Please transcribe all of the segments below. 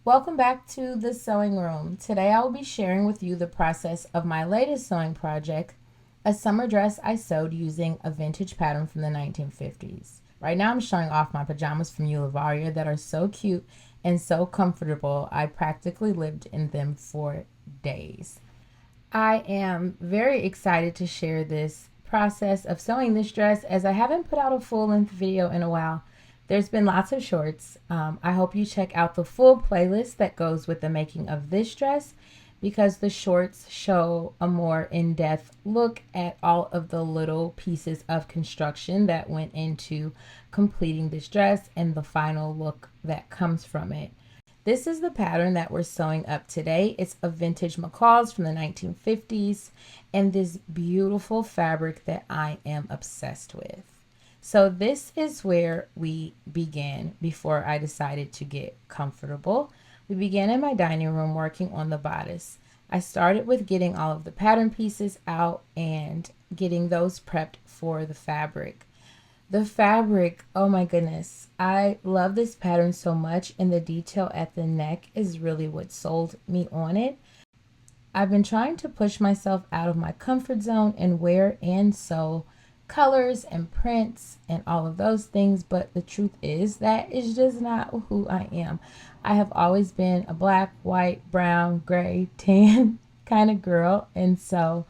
Welcome back to the sewing room. Today I will be sharing with you the process of my latest sewing project, a summer dress I sewed using a vintage pattern from the 1950s. Right now I'm showing off my pajamas from Ulivaria that are so cute and so comfortable. I practically lived in them for days. I am very excited to share this process of sewing this dress as I haven't put out a full-length video in a while. There's been lots of shorts. I hope you check out the full playlist that goes with the making of this dress because the shorts show a more in-depth look at all of the little pieces of construction that went into completing this dress and the final look that comes from it. This is the pattern that we're sewing up today. It's a vintage McCall's from the 1950s and this beautiful fabric that I am obsessed with. So this is where we began before I decided to get comfortable. We began in my dining room working on the bodice. I started with getting all of the pattern pieces out and getting those prepped for the fabric. The fabric, oh my goodness, I love this pattern so much, and the detail at the neck is really what sold me on it. I've been trying to push myself out of my comfort zone and wear and sew colors and prints and all of those things, but the truth is that is just not who I am. I have always been a black, white, brown, gray, tan kind of girl, and so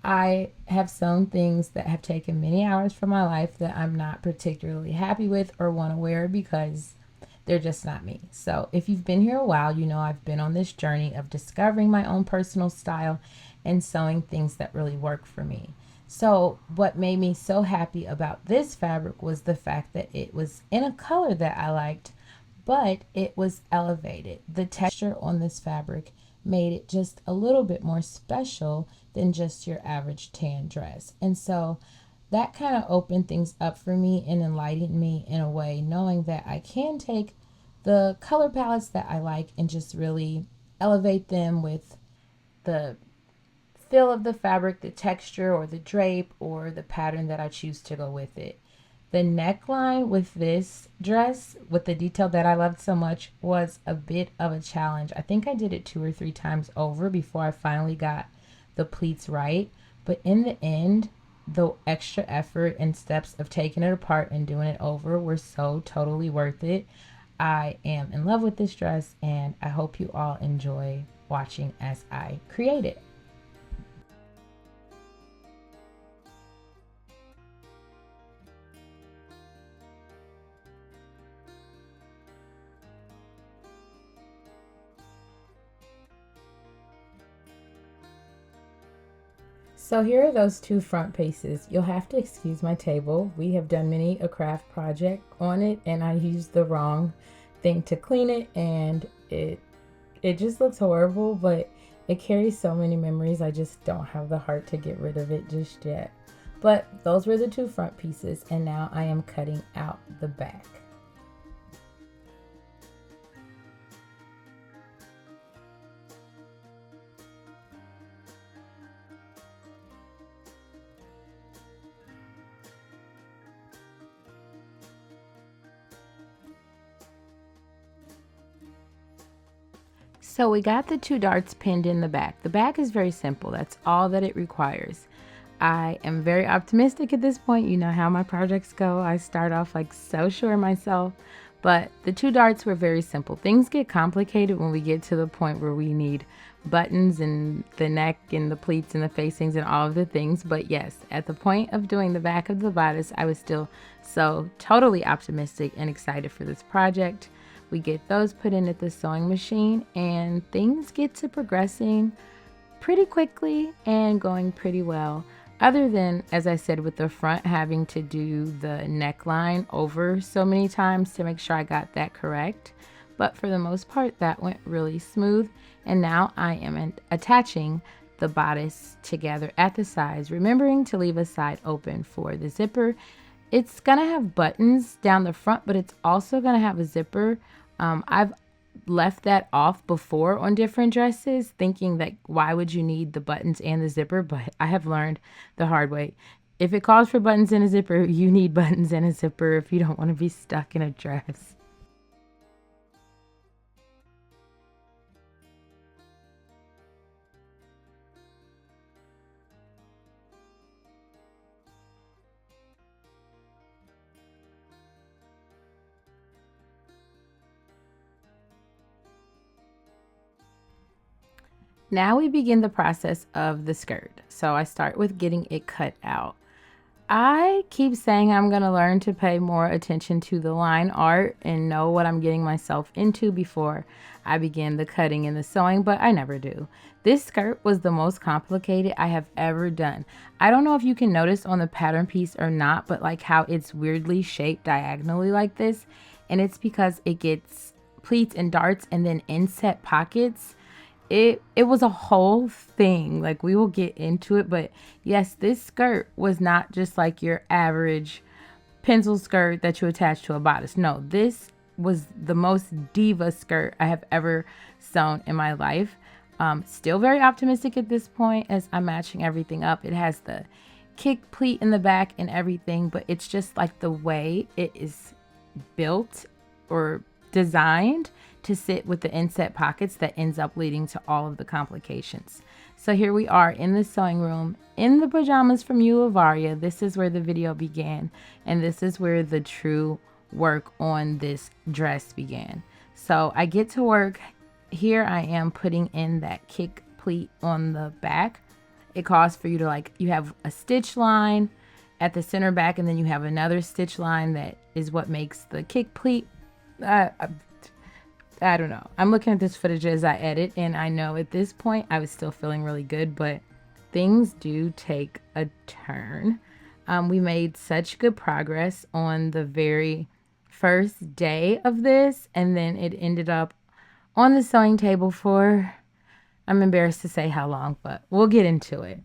I have sewn things that have taken many hours from my life that I'm not particularly happy with or want to wear because they're just not me. So if you've been here a while, you know I've been on this journey of discovering my own personal style and sewing things that really work for me. So what made me so happy about this fabric was the fact that it was in a color that I liked, but it was elevated. The texture on this fabric made it just a little bit more special than just your average tan dress. And so that kind of opened things up for me and enlightened me in a way, knowing that I can take the color palettes that I like and just really elevate them with the feel of the fabric, the texture, or the drape, or the pattern that I choose to go with it. The neckline with this dress, with the detail that I loved so much, was a bit of a challenge. I think I did it 2 or 3 times over before I finally got the pleats right. But in the end, the extra effort and steps of taking it apart and doing it over were so totally worth it. I am in love with this dress, and I hope you all enjoy watching as I create it. So here are those two front pieces. You'll have to excuse my table. We have done many a craft project on it and I used the wrong thing to clean it, and it just looks horrible, but it carries so many memories. I just don't have the heart to get rid of it just yet. But those were the two front pieces, and now I am cutting out the back. So we got the two darts pinned in the back. The back is very simple. That's all that it requires. I am very optimistic at this point. You know how my projects go. I start off like so sure of myself, but the two darts were very simple. Things get complicated when we get to the point where we need buttons and the neck and the pleats and the facings and all of the things. But yes, at the point of doing the back of the bodice, I was still so totally optimistic and excited for this project. We get those put in at the sewing machine and things get to progressing pretty quickly and going pretty well. Other than, as I said, with the front having to do the neckline over so many times to make sure I got that correct. But for the most part, that went really smooth. And now I am attaching the bodice together at the sides, remembering to leave a side open for the zipper. It's gonna have buttons down the front, but it's also gonna have a zipper. I've left that off before on different dresses, thinking that why would you need the buttons and the zipper, but I have learned the hard way. If it calls for buttons and a zipper, you need buttons and a zipper if you don't want to be stuck in a dress. Now we begin the process of the skirt. So I start with getting it cut out. I keep saying I'm going to learn to pay more attention to the line art and know what I'm getting myself into before I begin the cutting and the sewing, but I never do. This skirt was the most complicated I have ever done. I don't know if you can notice on the pattern piece or not, but like how it's weirdly shaped diagonally like this, and it's because it gets pleats and darts and then inset pockets. It was a whole thing. Like, we will get into it, but yes, this skirt was not just like your average pencil skirt that you attach to a bodice. No, this was the most diva skirt I have ever sewn in my life. Still very optimistic at this point as I'm matching everything up. It has the kick pleat in the back and everything, but it's just like the way it is built or designed to sit with the inset pockets that ends up leading to all of the complications. So here we are in the sewing room in the pajamas from Uavaria. This is where the video began, and this is where the true work on this dress began. So I get to work. Here I am putting in that kick pleat on the back. It calls for you to you have a stitch line at the center back, and then you have another stitch line that is what makes the kick pleat. I don't know. I'm looking at this footage as I edit, and I know at this point I was still feeling really good, but things do take a turn. We made such good progress on the very first day of this, and then it ended up on the sewing table for, I'm embarrassed to say how long, but we'll get into it.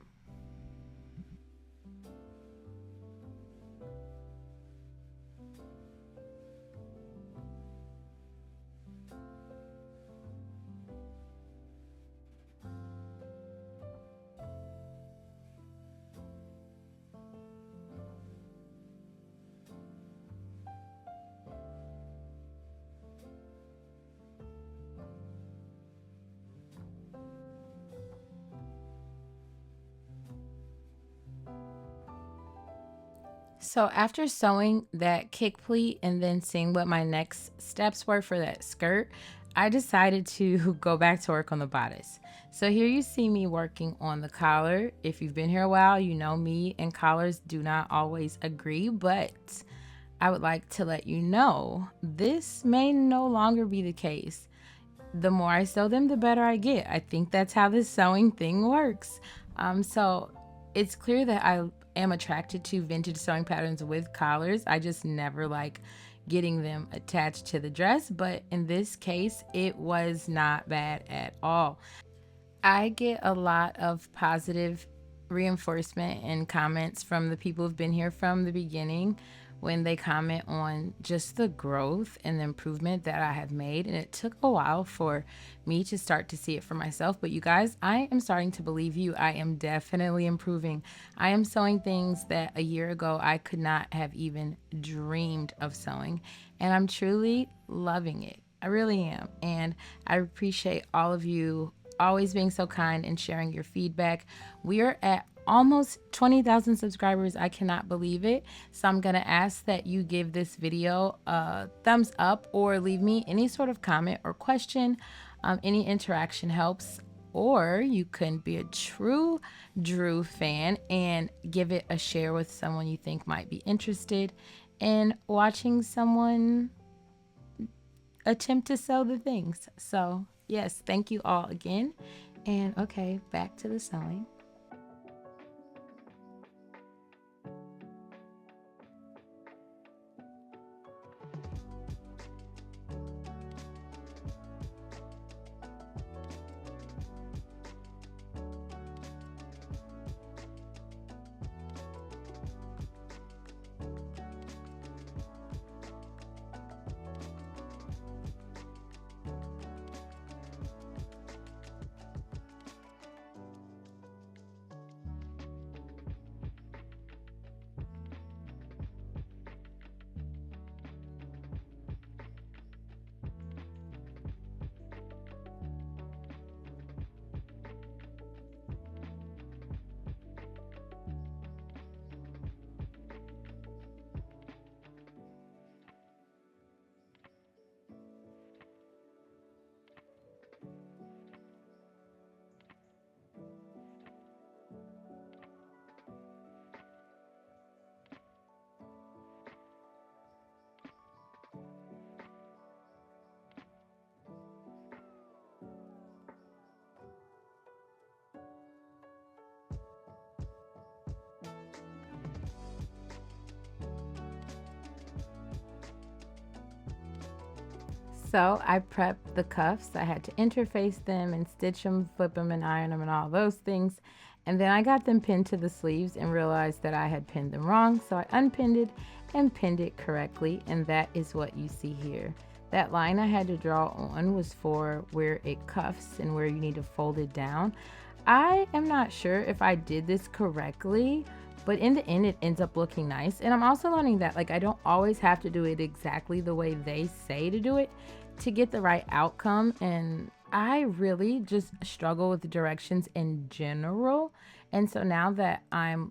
So after sewing that kick pleat and then seeing what my next steps were for that skirt, I decided to go back to work on the bodice. So here you see me working on the collar. If you've been here a while, you know me and collars do not always agree, but I would like to let you know this may no longer be the case. The more I sew them, the better I get. I think that's how this sewing thing works. So it's clear that I am attracted to vintage sewing patterns with collars. I just never like getting them attached to the dress, but in this case, it was not bad at all. I get a lot of positive reinforcement and comments from the people who've been here from the beginning when they comment on just the growth and the improvement that I have made. And it took a while for me to start to see it for myself. But you guys, I am starting to believe you. I am definitely improving. I am sewing things that a year ago I could not have even dreamed of sewing. And I'm truly loving it. I really am. And I appreciate all of you always being so kind and sharing your feedback. We are at almost 20,000 subscribers. I cannot believe it. So I'm going to ask that you give this video a thumbs up or leave me any sort of comment or question. Any interaction helps. Or you can be a true Drew fan and give it a share with someone you think might be interested in watching someone attempt to sew the things. So yes, thank you all again. And okay, back to the sewing. So I prepped the cuffs. I had to interface them and stitch them, flip them and iron them and all those things. And then I got them pinned to the sleeves and realized that I had pinned them wrong. So I unpinned it and pinned it correctly. And that is what you see here. That line I had to draw on was for where it cuffs and where you need to fold it down. I am not sure if I did this correctly, but in the end it ends up looking nice. And I'm also learning that like I don't always have to do it exactly the way they say to do it to get the right outcome. And I really just struggle with the directions in general. And so now that I'm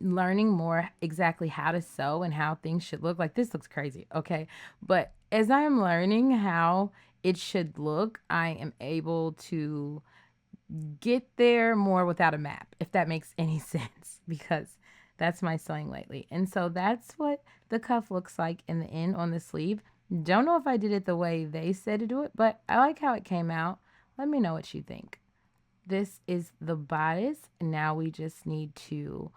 learning more exactly how to sew and how things should look, like this looks crazy, okay? But as I'm learning how it should look, I am able to get there more without a map, if that makes any sense, because that's my sewing lately. And so that's what the cuff looks like in the end on the sleeve. Don't know if I did it the way they said to do it, but I like how it came out. Let me know what you think. This is the bodice. Now we just need to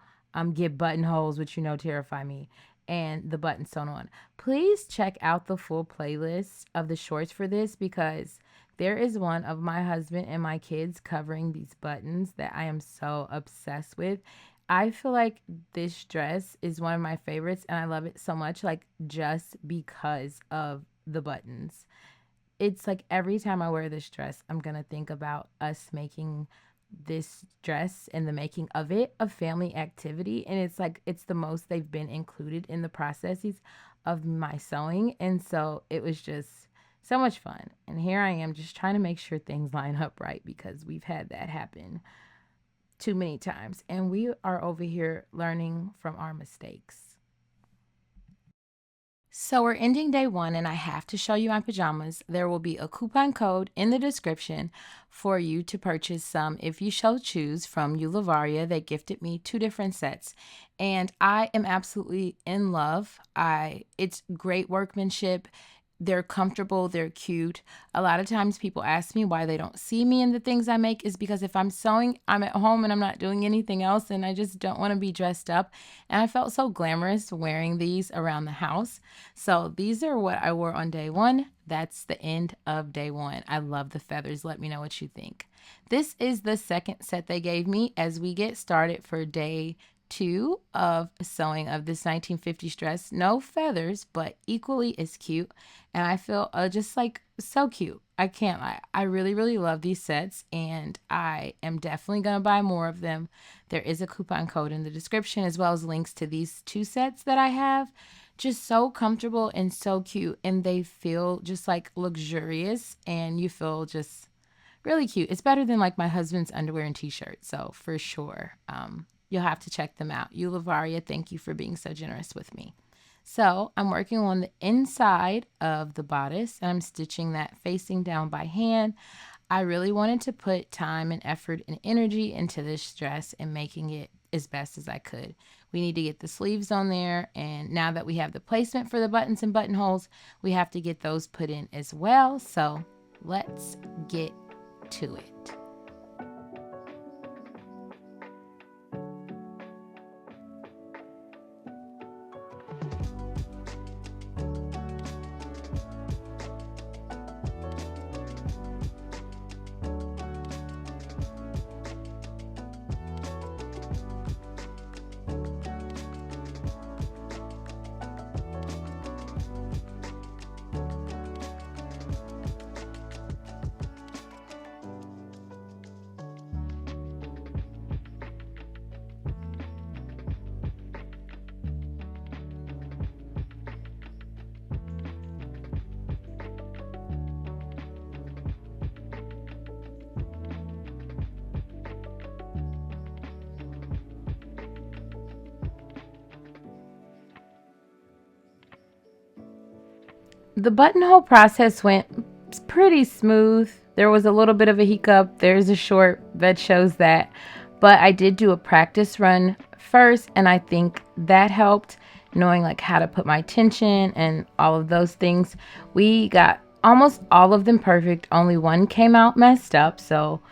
get buttonholes, which you know terrify me, and the button sewn on. Please check out the full playlist of the shorts for this because there is one of my husband and my kids covering these buttons that I am so obsessed with. I feel like this dress is one of my favorites and I love it so much, like just because of the buttons. It's like every time I wear this dress, I'm going to think about us making this dress and the making of it a family activity. And it's like, it's the most they've been included in the processes of my sewing. And so it was just so much fun. And here I am just trying to make sure things line up right because we've had that happen too many times. And we are over here learning from our mistakes. So we're ending day one and I have to show you my pajamas. There will be a coupon code in the description for you to purchase some if you so choose from Lavaria. They gifted me 2 different sets and I am absolutely in love. It's great workmanship. They're comfortable, they're cute. A lot of times people ask me why they don't see me in the things I make is because if I'm sewing, I'm at home and I'm not doing anything else and I just don't want to be dressed up. And I felt so glamorous wearing these around the house. So these are what I wore on day one. That's the end of day one. I love the feathers. Let me know what you think. This is the second set they gave me as we get started for day 2 of sewing of this 1950s dress. No feathers, but equally as cute. And I feel just like so cute. I can't lie. I really, really love these sets and I am definitely going to buy more of them. There is a coupon code in the description as well as links to these 2 sets that I have. Just so comfortable and so cute. And they feel just like luxurious and you feel just really cute. It's better than like my husband's underwear and t-shirt. So for sure, you'll have to check them out. Lavaria, thank you for being so generous with me. So I'm working on the inside of the bodice and I'm stitching that facing down by hand. I really wanted to put time and effort and energy into this dress and making it as best as I could. We need to get the sleeves on there, and now that we have the placement for the buttons and buttonholes, we have to get those put in as well. So let's get to it. The buttonhole process went pretty smooth. There was a little bit of a hiccup. There's a short that shows that. But I did do a practice run first, and I think that helped, knowing like how to put my tension and all of those things. We got almost all of them perfect. Only one came out messed up, so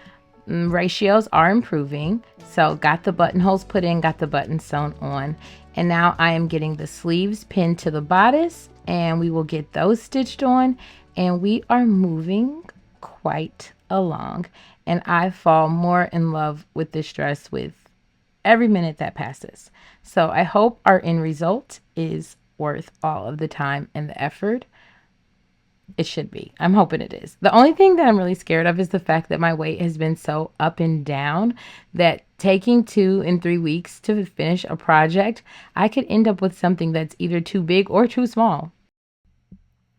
ratios are improving. So got the buttonholes put in, got the buttons sewn on, and now I am getting the sleeves pinned to the bodice and we will get those stitched on and we are moving quite along, and I fall more in love with this dress with every minute that passes. So I hope our end result is worth all of the time and the effort. It should be. I'm hoping it is. The only thing that I'm really scared of is the fact that my weight has been so up and down that taking 2 and 3 weeks to finish a project, I could end up with something that's either too big or too small.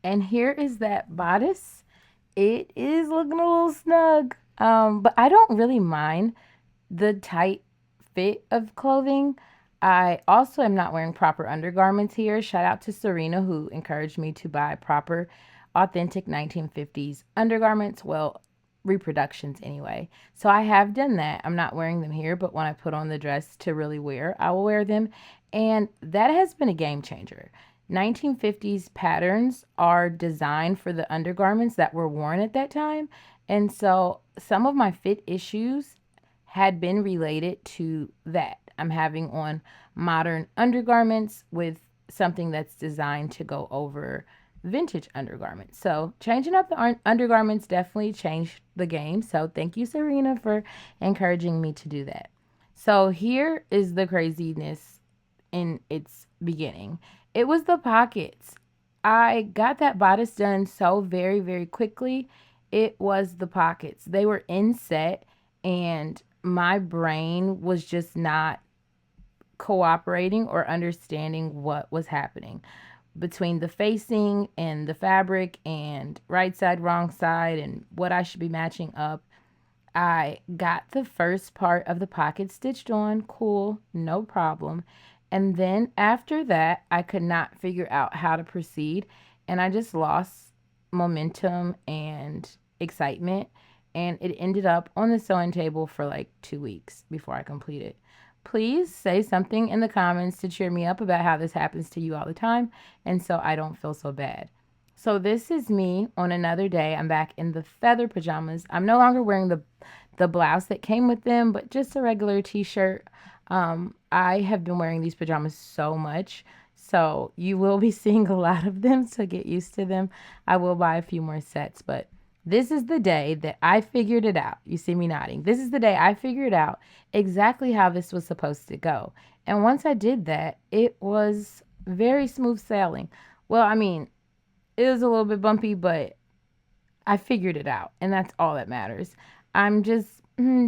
And here is that bodice. It is looking a little snug. But I don't really mind the tight fit of clothing. I also am not wearing proper undergarments here. Shout out to Serena, who encouraged me to buy proper, authentic 1950s undergarments. Well, reproductions anyway. So I have done that. I'm not wearing them here, but when I put on the dress to really wear, I will wear them. And that has been a game changer. 1950s patterns are designed for the undergarments that were worn at that time. And so some of my fit issues had been related to that. I'm having on modern undergarments with something that's designed to go over vintage undergarments. So changing up the undergarments definitely changed the game. So thank you, Serena, for encouraging me to do that. So here is the craziness in its beginning. It was the pockets. I got that bodice done so very, very quickly. It was the pockets. They were inset, and my brain was just not cooperating or understanding what was happening between the facing and the fabric and right side, wrong side, and what I should be matching up. I got the first part of the pocket stitched on, cool, no problem. And then after that, I could not figure out how to proceed, and I just lost momentum and excitement, and it ended up on the sewing table for like 2 weeks before I completed. Please say something in the comments to cheer me up about how this happens to you all the time, and so I don't feel so bad. So this is me on another day. I'm back in the feather pajamas. I'm no longer wearing the blouse that came with them, but just a regular t-shirt. I have been wearing these pajamas so much, so you will be seeing a lot of them, so get used to them. I will buy a few more sets, but this is the day that I figured it out. You see me nodding. This is the day I figured out exactly how this was supposed to go. And once I did that, it was very smooth sailing. Well, I mean, it was a little bit bumpy, but I figured it out, and that's all that matters. I'm just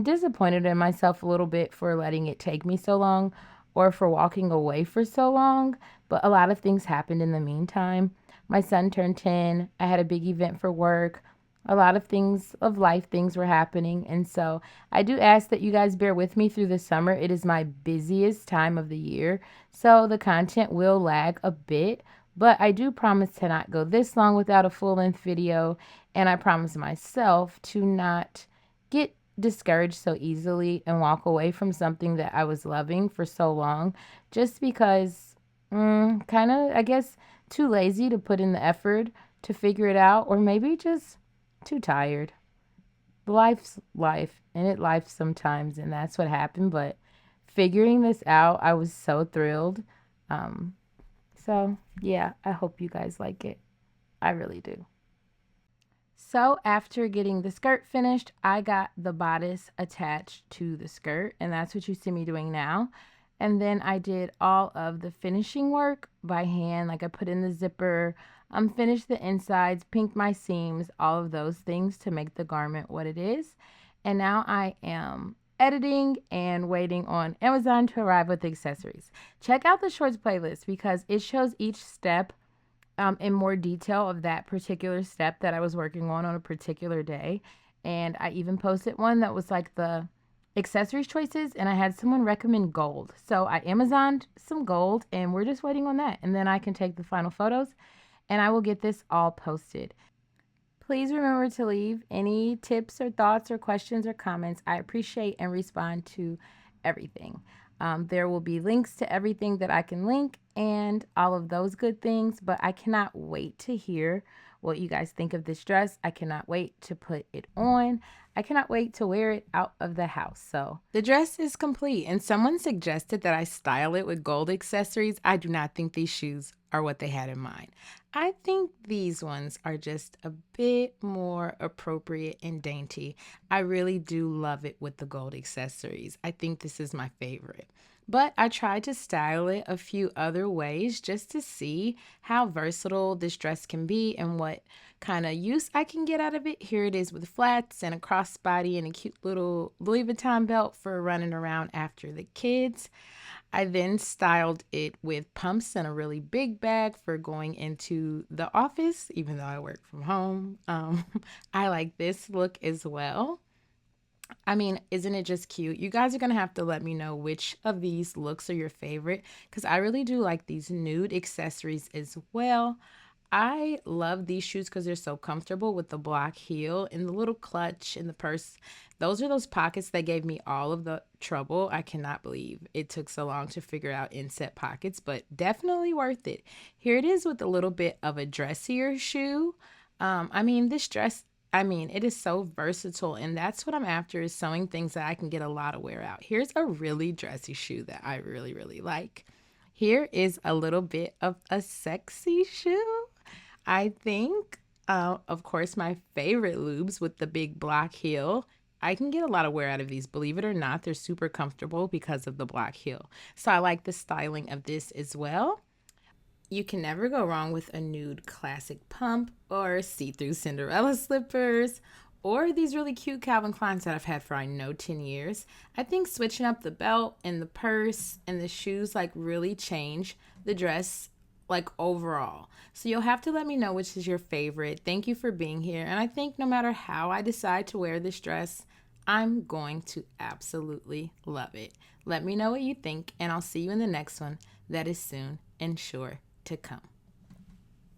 disappointed in myself a little bit for letting it take me so long or for walking away for so long, but a lot of things happened in the meantime. My son turned 10. I had a big event for work. A lot of things of life things were happening, and so I do ask that you guys bear with me through the summer. It is my busiest time of the year, so the content will lag a bit, but I do promise to not go this long without a full-length video, and I promise myself to not get discouraged so easily and walk away from something that I was loving for so long just because kind of, I guess, too lazy to put in the effort to figure it out, or maybe just too tired. Life's life, and it life sometimes, and that's what happened. But figuring this out, I was so thrilled. Um, so yeah, I hope you guys like it. I really do. So after getting the skirt finished, I got the bodice attached to the skirt, and that's what you see me doing now. And then I did all of the finishing work by hand, like I put in the zipper, finished the insides, pinked my seams, all of those things to make the garment what it is. And now I am editing and waiting on Amazon to arrive with the accessories. Check out the shorts playlist because it shows each step in more detail of that particular step that I was working on a particular day. And I even posted one that was like the accessories choices, and I had someone recommend gold. So I Amazoned some gold, and we're just waiting on that. And then I can take the final photos, and I will get this all posted. Please remember to leave any tips or thoughts or questions or comments. I appreciate and respond to everything. There will be links to everything that I can link and all of those good things, but I cannot wait to hear what you guys think of this dress. I cannot wait to put it on. I cannot wait to wear it out of the house. So the dress is complete, and someone suggested that I style it with gold accessories. I do not think these shoes are what they had in mind. I think these ones are just a bit more appropriate and dainty. I really do love it with the gold accessories. I think this is my favorite. But I tried to style it a few other ways just to see how versatile this dress can be and what kind of use I can get out of it. Here it is with flats and a crossbody and a cute little Louis Vuitton belt for running around after the kids. I then styled it with pumps and a really big bag for going into the office, even though I work from home. I like this look as well. I mean, isn't it just cute? You guys are going to have to let me know which of these looks are your favorite because I really do like these nude accessories as well. I love these shoes because they're so comfortable with the block heel and the little clutch in the purse. Those are those pockets that gave me all of the trouble. I cannot believe it took so long to figure out inset pockets, but definitely worth it. Here it is with a little bit of a dressier shoe. This dress, it is so versatile, and that's what I'm after is sewing things that I can get a lot of wear out. Here's a really dressy shoe that I really, really like. Here is a little bit of a sexy shoe. I think, of course, my favorite lubes with the big block heel. I can get a lot of wear out of these. Believe it or not, they're super comfortable because of the block heel. So I like the styling of this as well. You can never go wrong with a nude classic pump or see-through Cinderella slippers or these really cute Calvin Kleins that I've had for I know 10 years. I think switching up the belt and the purse and the shoes like really change the dress like overall. So you'll have to let me know which is your favorite. Thank you for being here. And I think no matter how I decide to wear this dress, I'm going to absolutely love it. Let me know what you think, and I'll see you in the next one that is soon and sure to come.